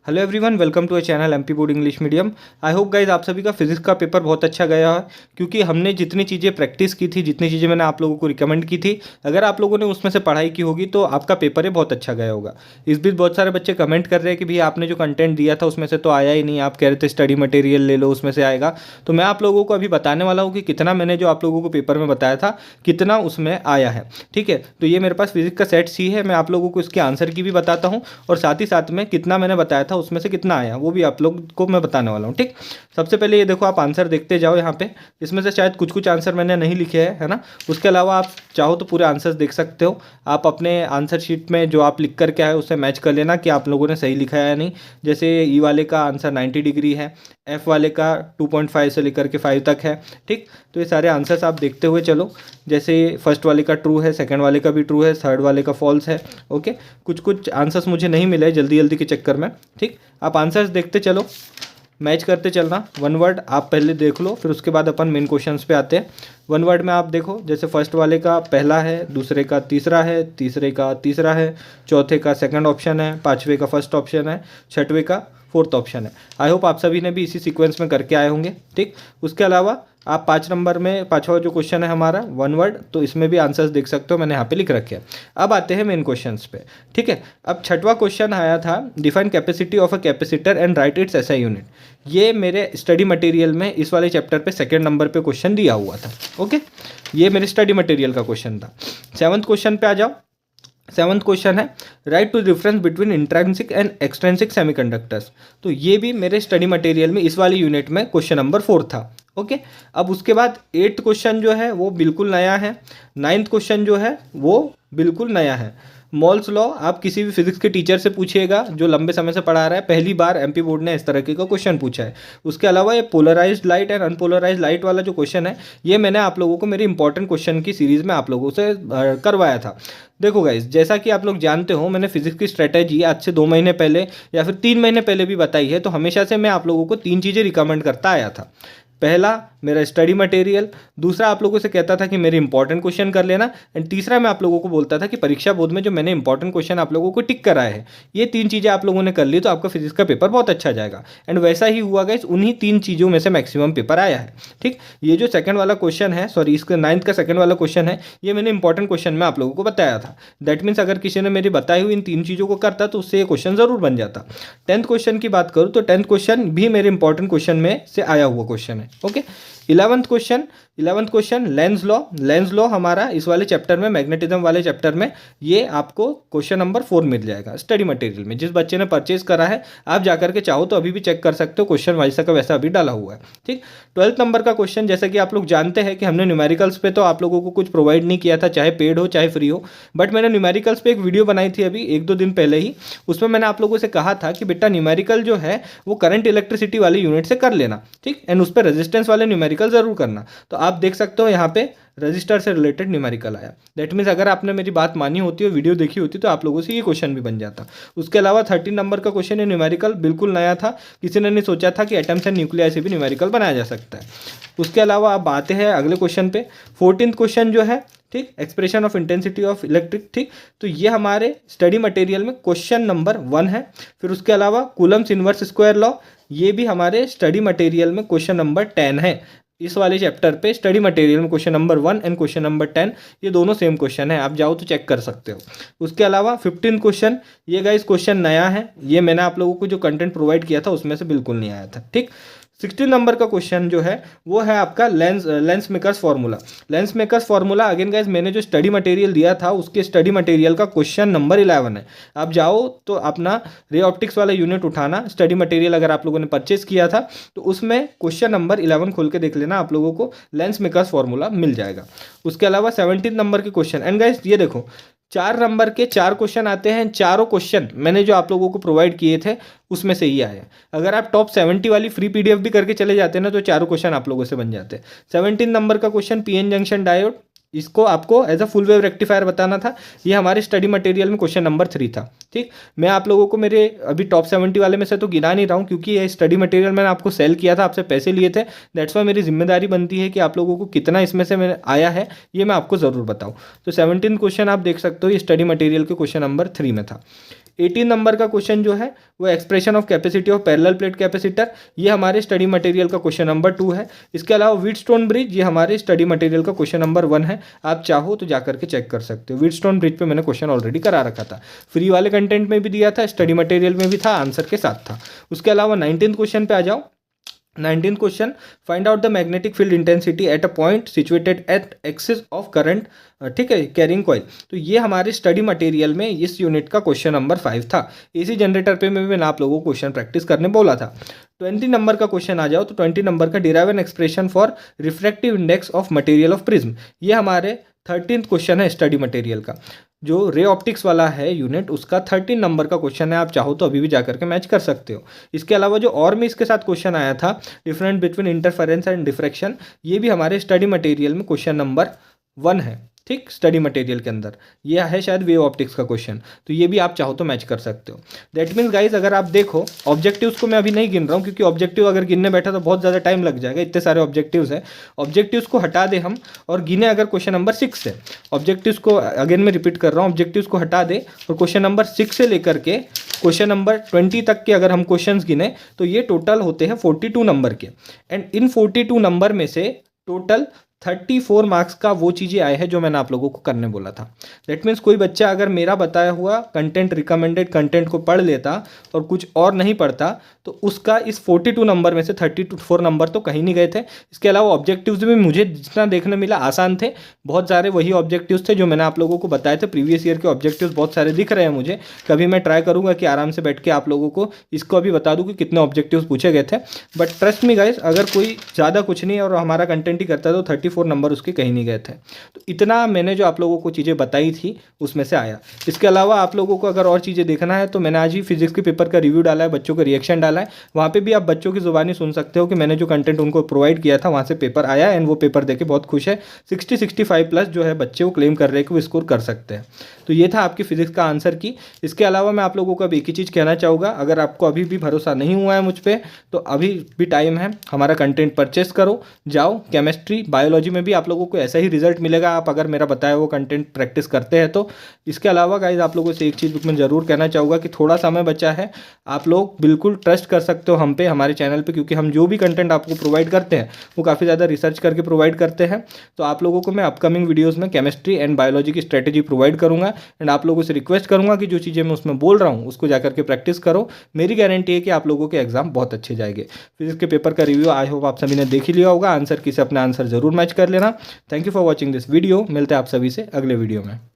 Hello everyone, welcome to a channel MP board English medium. I hope guys आप सभी का physics का paper बहुत अच्छा गया है, क्योंकि हमने जितनी चीज़ें प्रैक्टिस की थी, जितनी चीज़ें मैंने आप लोगों को रिकमेंड की थी, अगर आप लोगों ने उसमें से पढ़ाई की होगी तो आपका पेपर ही बहुत अच्छा गया होगा। इस बीच बहुत सारे बच्चे कमेंट कर रहे हैं कि भैया आपने जो कंटेंट दिया था उसमें से तो आया ही नहीं, आप कह रहे थे स्टडी मटेरियल ले लो उसमें से आएगा। तो मैं आप लोगों को अभी बताने वाला हूँ कि कितना मैंने जो आप लोगों को पेपर में बताया था कितना उसमें आया है। ठीक है, तो ये मेरे पास फिजिक्स का सेट सी है, मैं आप लोगों को इसके आंसर की भी बताता हूँ और साथ ही साथ में कितना मैंने बताया था उसमें से कितना आया वो भी आप लोग को मैं बताने वाला हूँ। ठीक, सबसे पहले ये देखो, आप आंसर देखते जाओ यहाँ पे। इसमें से शायद कुछ कुछ आंसर मैंने नहीं लिखे हैं, है ना। उसके अलावा आप चाहो तो पूरे आंसर्स देख सकते हो। आप अपने आंसर शीट में जो आप लिख करके आए उससे मैच कर लेना कि आप लोगों ने सही लिखा है या नहीं। जैसे ई वाले का आंसर 90 डिग्री है, एफ वाले का 2.5 से लेकर के 5 तक है। ठीक, तो ये सारे आंसर्स आप देखते हुए चलो। जैसे फर्स्ट वाले का ट्रू है, सेकंड वाले का भी ट्रू है, थर्ड वाले का फॉल्स है। ओके, कुछ कुछ आंसर्स मुझे नहीं मिले जल्दी जल्दी के चक्कर में। ठीक, आप आंसर्स देखते चलो, मैच करते चलना। वन वर्ड आप पहले देख लो, फिर उसके बाद अपन मेन क्वेश्चंस पे आते हैं। वन वर्ड में आप देखो, जैसे फर्स्ट वाले का पहला है, दूसरे का तीसरा है, तीसरे का तीसरा है, चौथे का सेकंड ऑप्शन है, पाँचवें का फर्स्ट ऑप्शन है, छठवें का फोर्थ ऑप्शन है। आई होप आप सभी ने भी इसी सीक्वेंस में करके आए होंगे। ठीक, उसके अलावा आप 5 नंबर में पाँचवा जो क्वेश्चन है हमारा वन वर्ड, तो इसमें भी आंसर्स देख सकते हो, मैंने यहाँ पे लिख रखे हैं। अब आते हैं मेन क्वेश्चंस पे। ठीक है, अब छठवां क्वेश्चन आया था, define capacity of a capacitor and right it's SI unit. ये मेरे स्टडी मटेरियल में इस वाले चैप्टर पे सेकेंड नंबर पे क्वेश्चन दिया हुआ था। ओके, ये मेरे स्टडी मटेरियल का क्वेश्चन था। सेवन्थ क्वेश्चन पे आ जाओ। सेवन्थ क्वेश्चन है, write to difference between intrinsic and extrinsic semiconductors. तो ये भी मेरे स्टडी मटेरियल में इस वाली यूनिट में क्वेश्चन नंबर 4 था। ओके, अब उसके बाद 8th क्वेश्चन जो है वो बिल्कुल नया है। 9th क्वेश्चन जो है वो बिल्कुल नया है। मॉल्स लॉ आप किसी भी फिजिक्स के टीचर से पूछिएगा जो लंबे समय से पढ़ा रहा है, पहली बार एमपी बोर्ड ने इस तरह के का क्वेश्चन पूछा है। उसके अलावा ये polarised light and unpolarised light वाला जो क्वेश्चन है, ये मैंने आप लोगों को मेरी इंपॉर्टेंट क्वेश्चन की सीरीज में आप लोगों से करवाया था। देखो गाइज, जैसा कि आप लोग जानते हो, मैंने फिजिक्स की स्ट्रेटेजी आज से 2 महीने पहले या फिर 3 महीने पहले भी बताई है। तो हमेशा से मैं आप लोगों को 3 चीज़ें रिकमेंड करता आया था। पहला मेरा स्टडी मटेरियल, दूसरा आप लोगों से कहता था कि मेरे इंपॉर्टेंट क्वेश्चन कर लेना, एंड तीसरा मैं आप लोगों को बोलता था कि परीक्षा बोर्ड में जो मैंने इंपॉर्टेंट क्वेश्चन आप लोगों को टिक कराए हैं, ये 3 चीज़ें आप लोगों ने कर ली तो आपका फिजिक्स का पेपर बहुत अच्छा जाएगा। एंड वैसा ही हुआ गाइस, उन्हीं 3 चीज़ों में से मैक्सिमम पेपर आया है। ठीक, ये जो सेकंड वाला क्वेश्चन है, सॉरी इसका 9th का सेकंड वाला क्वेश्चन है, ये मैंने इंपॉर्टेंट क्वेश्चन में आप लोगों को बताया था। दैट मीन्स अगर किसी ने मेरी बताई हुई इन 3 चीज़ों को करता तो उससे ये क्वेश्चन जरूर बन जाता। 10th क्वेश्चन की बात करूँ तो 10th क्वेश्चन भी मेरे इंपॉर्टेंट क्वेश्चन में से आया हुआ क्वेश्चन है। Okay, 11th question Lenz law हमारा इस वाले चैप्टर में, मैग्नेटिज्म वाले चैप्टर में, ये आपको क्वेश्चन नंबर 4 मिल जाएगा स्टडी मटेरियल में। जिस बच्चे ने परचेज करा है आप जाकर के चाहो तो अभी भी चेक कर सकते हो, क्वेश्चन वैसा का वैसा अभी डाला हुआ है। ठीक, 12th नंबर का क्वेश्चन, जैसा कि आप लोग जानते हैं कि हमने न्यूमेरिकल्स पे तो आप लोगों को कुछ प्रोवाइड नहीं किया था, चाहे पेड हो चाहे फ्री हो, बट मैंने न्यूमेरिकल्स पे एक वीडियो बनाई थी अभी 1-2 दिन पहले ही। उसमें मैंने आप लोगों से कहा था कि बेटा न्यूमेरिकल जो है वो करंट इलेक्ट्रिसिटी वाली यूनिट से कर लेना। ठीक, एंड उस पर रेजिस्टेंस वाले न्यूमेरिकल जरूर करना। तो आप देख सकते हो यहाँ पे रजिस्टर से रिलेटेड न्यूमेरिकल आया। दैट मीन्स अगर आपने मेरी बात मानी होती है, वीडियो देखी होती, तो आप लोगों से ये क्वेश्चन भी बन जाता। उसके अलावा 13 नंबर का क्वेश्चन है न्यूमेरिकल, बिल्कुल नया था, किसी ने नहीं सोचा था कि एटम्स एंड न्यूक्लियाई से भी न्यूमेरिकल बनाया जा सकता है। उसके अलावा आप आते हैं अगले क्वेश्चन पे। 14th क्वेश्चन जो है, ठीक, expression of intensity of electric. ठीक, तो ये हमारे स्टडी मटेरियल में क्वेश्चन नंबर 1 है। फिर उसके अलावा कूलम्स इनवर्स स्क्वायर लॉ, ये भी हमारे स्टडी मटेरियल में क्वेश्चन नंबर 10 है। इस वाले चैप्टर पे स्टडी मटेरियल में question number 1 and question number 10, ये दोनों सेम क्वेश्चन है, आप जाओ तो चेक कर सकते हो। उसके अलावा 15 क्वेश्चन, ये गाइस क्वेश्चन नया है, ये मैंने आप लोगों को जो कंटेंट प्रोवाइड किया था उसमें से बिल्कुल नहीं आया था। ठीक, 16 नंबर का क्वेश्चन जो है वो है आपका lens makers formula. Lens makers formula again guys, मैंने जो स्टडी मटेरियल दिया था उसके स्टडी मटेरियल का क्वेश्चन नंबर 11 है। आप जाओ तो अपना रे ऑप्टिक्स वाला यूनिट उठाना, स्टडी मटेरियल अगर आप लोगों ने परचेज किया था तो उसमें क्वेश्चन नंबर 11 खोल के देख लेना, आप लोगों को लेंस मेकर्स फार्मूला मिल जाएगा। उसके अलावा 17 नंबर के क्वेश्चन, एंड गाइस ये देखो 4 नंबर के 4 क्वेश्चन आते हैं, चारों क्वेश्चन मैंने जो आप लोगों को प्रोवाइड किए थे उसमें से ही आए हैं। अगर आप टॉप 70 वाली फ्री पीडीएफ भी करके चले जाते हैं ना तो चारों क्वेश्चन आप लोगों से बन जाते हैं। 17 नंबर का क्वेश्चन पीएन जंक्शन डायोड, इसको आपको as a full wave rectifier बताना था, ये हमारे स्टडी मटेरियल में क्वेश्चन नंबर 3 था। ठीक, मैं आप लोगों को मेरे अभी टॉप 70 वाले में से तो गिना नहीं रहा हूँ, क्योंकि ये स्टडी मटेरियल मैंने आपको सेल किया था, आपसे पैसे लिए थे। दैट्स वाई मेरी जिम्मेदारी बनती है कि आप लोगों को कितना इसमें से मैंने आया है ये मैं आपको ज़रूर बताऊँ। तो 17 क्वेश्चन आप देख सकते हो, ये स्टडी मटेरियल के क्वेश्चन नंबर 3 में था। 18 नंबर का क्वेश्चन जो है वो expression of capacity of parallel plate capacitor, ये हमारे स्टडी मटेरियल का क्वेश्चन नंबर 2 है। इसके अलावा व्हीटस्टोन ब्रिज, ये हमारे स्टडी मटेरियल का क्वेश्चन नंबर 1 है। आप चाहो तो जाकर के चेक कर सकते हो। व्हीटस्टोन ब्रिज पे मैंने क्वेश्चन ऑलरेडी करा रखा था, फ्री वाले कंटेंट में भी दिया था, स्टडी मटेरियल में भी था, आंसर के साथ था। उसके अलावा 19th क्वेश्चन पे आ जाओ। 19th question, find out the magnetic field intensity at a point situated at axis of current, ठीक है, कैरिंग कॉइल। तो ये हमारे स्टडी मटेरियल में इस यूनिट का क्वेश्चन नंबर 5 था। एसी जनरेटर पे में मैंने आप लोगों को क्वेश्चन प्रैक्टिस करने बोला था। 20 नंबर का क्वेश्चन आ जाओ। तो 20 नंबर का derive an expression for refractive index of material of prism, ये हमारे 13th क्वेश्चन है स्टडी मटेरियल का। जो रे ऑप्टिक्स वाला है यूनिट, उसका 13 नंबर का क्वेश्चन है। आप चाहो तो अभी भी जाकर के मैच कर सकते हो। इसके अलावा जो और में इसके साथ क्वेश्चन आया था, difference between interference and diffraction, ये भी हमारे स्टडी मटेरियल में क्वेश्चन नंबर 1 है, ठीक, स्टडी मटेरियल के अंदर ये है शायद वेव ऑप्टिक्स का क्वेश्चन। तो ये भी आप चाहो तो मैच कर सकते हो। दैट मीन्स गाइज, अगर आप देखो ऑब्जेक्टिव्स को मैं अभी नहीं गिन रहा हूँ, क्योंकि ऑब्जेक्टिव अगर गिनने बैठा तो बहुत ज़्यादा टाइम लग जाएगा, इतने सारे ऑब्जेक्टिव्स हैं। ऑब्जेक्टिव्स को हटा दे हम और गिने अगर क्वेश्चन नंबर 6 से। ऑब्जेक्टिव्स को अगेन मैं रिपीट कर रहा हूँ, ऑब्जेक्टिव्स को हटा दे और क्वेश्चन नंबर 6 से लेकर के क्वेश्चन नंबर 20 तक के अगर हम क्वेश्चंस गिने तो ये टोटल होते हैं 42 नंबर के। एंड इन 42 नंबर में से टोटल 34 मार्क्स का वो चीज़ें आए हैं जो मैंने आप लोगों को करने बोला था। दैट मीन्स कोई बच्चा अगर मेरा बताया हुआ कंटेंट, रिकमेंडेड कंटेंट को पढ़ लेता और कुछ और नहीं पढ़ता तो उसका इस 42 नंबर में से 34 नंबर तो कहीं नहीं गए थे। इसके अलावा ऑब्जेक्टिव्स में मुझे जितना देखने मिला आसान थे, बहुत सारे वही ऑब्जेक्टिव्स थे जो मैंने आप लोगों को बताए थे। प्रीवियस ईयर के ऑब्जेक्टिव्स बहुत सारे दिख रहे हैं मुझे। कभी मैं ट्राई करूँगा कि आराम से बैठ के आप लोगों को इसको अभी बता दूँ कि कितने ऑब्जेक्टिव्स पूछे गए थे। बट ट्रस्ट मी गाइस, अगर कोई ज़्यादा कुछ नहीं और हमारा कंटेंट ही करता है तो 34 नंबर उसके कहीं नहीं गए थे। तो इतना मैंने जो आप लोगों को चीज़ें बताई थी उसमें से आया। इसके अलावा आप लोगों को अगर और चीज़ें देखना है तो मैंने आज ही फिजिक्स के पेपर का रिव्यू डाला है, बच्चों का रिएक्शन डाला है। वहाँ पे भी आप बच्चों की ज़ुबानी सुन सकते हो कि मैंने जो कंटेंट उनको प्रोवाइड किया था वहाँ से पेपर आया एंड वो पेपर देके बहुत खुश है। 60-65 प्लस जो है बच्चे वो क्लेम कर रहे हैं कि वो स्कोर कर सकते हैं। तो ये था आपकी फिजिक्स का आंसर की। इसके अलावा मैं आप लोगों को अब एक ही चीज़ कहना चाहूँगा, अगर आपको अभी भी भरोसा नहीं हुआ है मुझ पर तो अभी भी टाइम है, हमारा कंटेंट परचेस करो, जाओ। केमिस्ट्री, बायोलॉजी में भी आप लोगों को ऐसा ही रिजल्ट मिलेगा आप अगर मेरा बताया वो कंटेंट प्रैक्टिस करते हैं तो। इसके अलावा गाइज आप लोगों से एक चीज़ मैं ज़रूर कहना चाहूँगा कि थोड़ा समय बचा है, आप लोग बिल्कुल ट्रस्ट कर सकते हो हम पे, हमारे चैनल पे, क्योंकि हम जो भी कंटेंट आपको प्रोवाइड करते हैं वो काफ़ी ज़्यादा रिसर्च करके प्रोवाइड करते हैं। तो आप लोगों को मैं अपकमिंग वीडियोज़ में केमिस्ट्री एंड बायोलॉजी की स्ट्रेटेजी प्रोवाइड करूँगा एंड आप लोगों से रिक्वेस्ट करूँगा कि जो चीज़ें मैं उसमें बोल रहा हूँ उसको जाकर के प्रैक्टिस करो। मेरी गारंटी है कि आप लोगों के एग्जाम बहुत अच्छे जाएंगे। फिजिक्स के पेपर का रिव्यू आई होप आप सभी ने देख ही लिया होगा। आंसर की से अपना आंसर जरूर मैच कर लेना। Thank you for watching this video. मिलते हैं आप सभी से अगले वीडियो में।